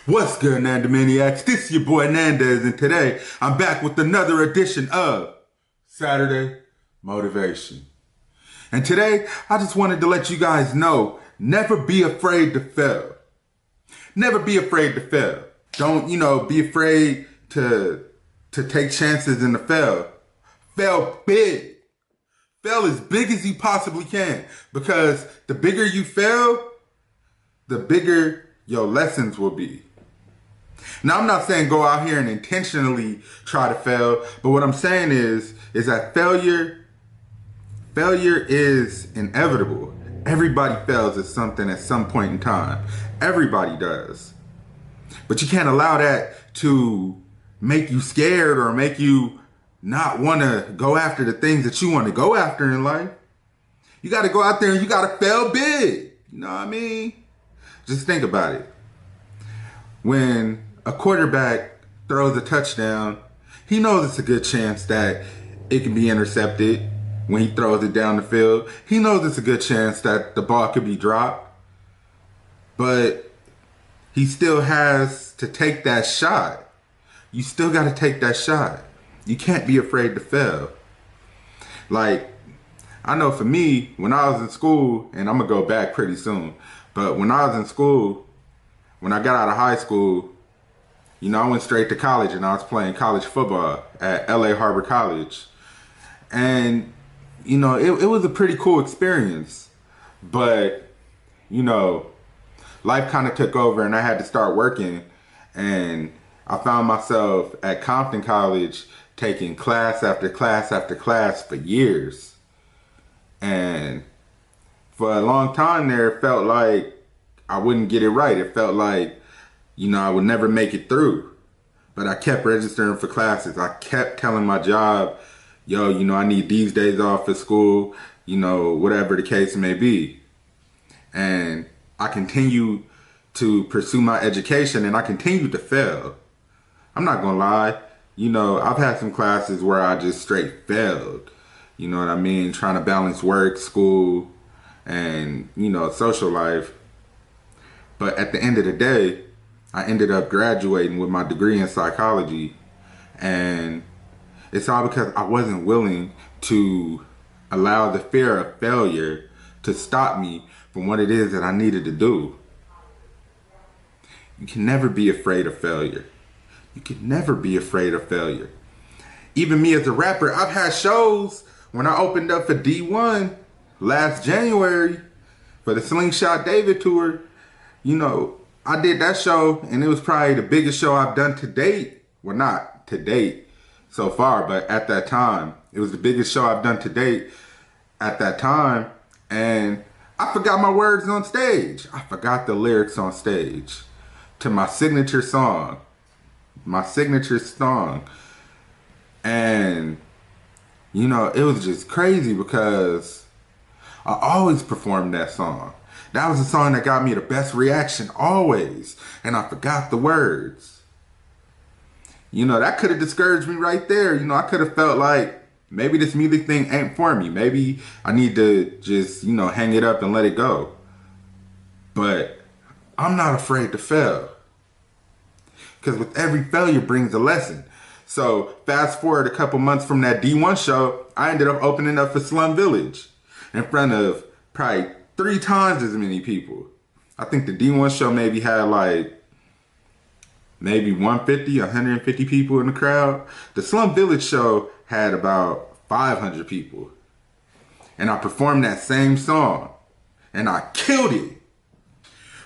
What's good, Nandomaniacs? This is your boy Nandes, and today I'm back with another edition of Saturday Motivation. And today, I just wanted to let you guys know, never be afraid to fail. Never be afraid to fail. Don't, be afraid to take chances and to fail. Fail big. Fail as big as you possibly can, because the bigger you fail, the bigger your lessons will be. Now, I'm not saying go out here and intentionally try to fail, but what I'm saying is that failure is inevitable. Everybody fails at something at some point in time. Everybody does. But you can't allow that to make you scared or make you not want to go after the things that you want to go after in life. You got to go out there and you got to fail big. You know what I mean? Just think about it. When a quarterback throws a touchdown, he knows it's a good chance that it can be intercepted when he throws it down the field. He knows it's a good chance that the ball could be dropped. But he still has to take that shot. You still got to take that shot. You can't be afraid to fail. Like, I know for me, when I was in school, and I'm going to go back pretty soon, but when I was in school, when I got out of high school, I went straight to college and I was playing college football at LA Harbor College. And, it was a pretty cool experience. But, life kind of took over and I had to start working. And I found myself at Compton College taking class after class after class for years. And for a long time there, it felt like I wouldn't get it right. It felt like, I would never make it through. But I kept registering for classes. I kept telling my job, I need these days off for school, whatever the case may be. And I continued to pursue my education and I continued to fail. I'm not gonna lie. I've had some classes where I just straight failed. You know what I mean? Trying to balance work, school, and, social life. But at the end of the day, I ended up graduating with my degree in psychology. And it's all because I wasn't willing to allow the fear of failure to stop me from what it is that I needed to do. You can never be afraid of failure. You can never be afraid of failure. Even me as a rapper, I've had shows when I opened up for D1 last January for the Slingshot David tour. I did that show and it was probably the biggest show I've done to date. Well, not to date so far, but at that time, it was the biggest show I've done to date at that time. And I forgot my words on stage. I forgot the lyrics on stage to my signature song. And, it was just crazy because I always performed that song. That was the song that got me the best reaction always. And I forgot the words. That could have discouraged me right there. I could have felt like maybe this music thing ain't for me. Maybe I need to just, hang it up and let it go. But I'm not afraid to fail. Because with every failure brings a lesson. So fast forward a couple months from that D1 show, I ended up opening up for Slum Village in front of probably 3 times as many people. I think the D1 show maybe had maybe 150 people in the crowd. The Slum Village show had about 500 people. And I performed that same song. And I killed it.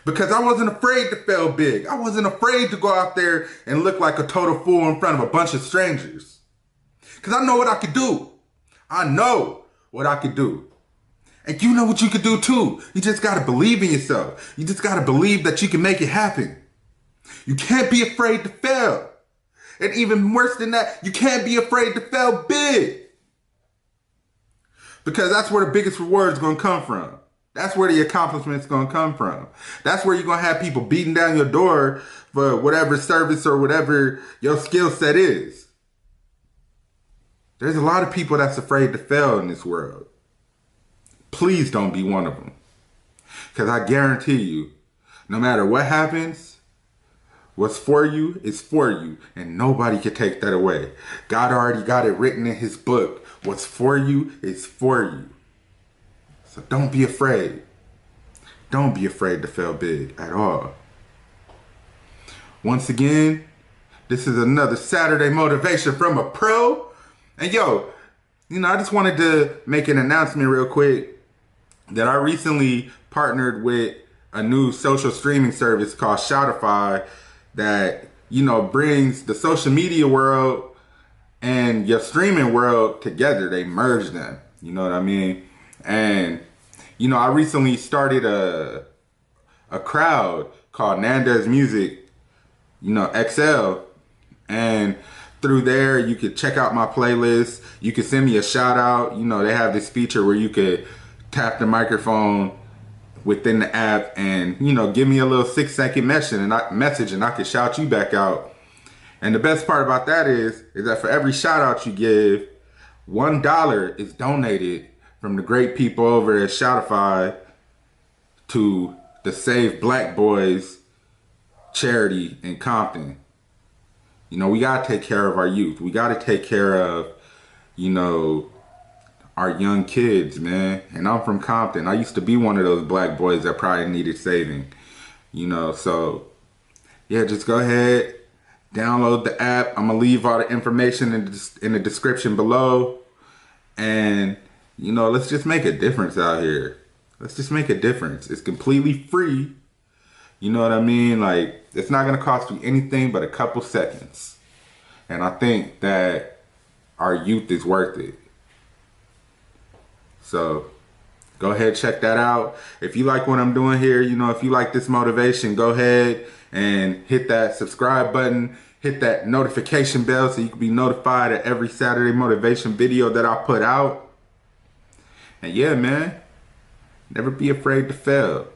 Because I wasn't afraid to fail big. I wasn't afraid to go out there and look like a total fool in front of a bunch of strangers. Because I know what I could do. I know what I could do. And you know what you could do too. You just got to believe in yourself. You just got to believe that you can make it happen. You can't be afraid to fail. And even worse than that, you can't be afraid to fail big. Because that's where the biggest reward is going to come from. That's where the accomplishment's going to come from. That's where you're going to have people beating down your door for whatever service or whatever your skill set is. There's a lot of people that's afraid to fail in this world. Please don't be one of them. Because I guarantee you, no matter what happens, What's for you is for you, and nobody can take that away. God already got it written in his book. What's for you is for you. So don't be afraid. Don't be afraid to fail big at all. Once again, this is another Saturday motivation from a pro. And yo, I just wanted to make an announcement real quick that I recently partnered with a new social streaming service called Shoudify that, brings the social media world and your streaming world together. They merge them. You know what I mean? And, I recently started a crowd called Nandes Music, XL. And through there, you could check out my playlist. You could send me a shout out. They have this feature where you could tap the microphone within the app and, give me a little 6-second message and I could shout you back out. And the best part about that is that for every shout out you give, $1 is donated from the great people over at Shoudify to the Save Black Boys charity in Compton. We gotta take care of our youth. We gotta take care of, our young kids, man. And I'm from Compton. I used to be one of those black boys that probably needed saving. So yeah, just go ahead, download the app. I'm gonna leave all the information in the description below. And let's just make a difference out here. Let's just make a difference. It's completely free. You know what I mean? Like, it's not gonna cost you anything but a couple seconds. And I think that our youth is worth it. So go ahead, check that out. If you like what I'm doing here, if you like this motivation, go ahead and hit that subscribe button, hit that notification bell so you can be notified of every Saturday motivation video that I put out. And yeah, man, never be afraid to fail.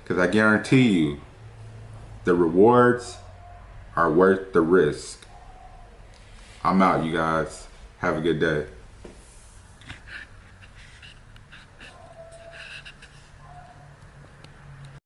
Because I guarantee you, the rewards are worth the risk. I'm out, you guys. Have a good day.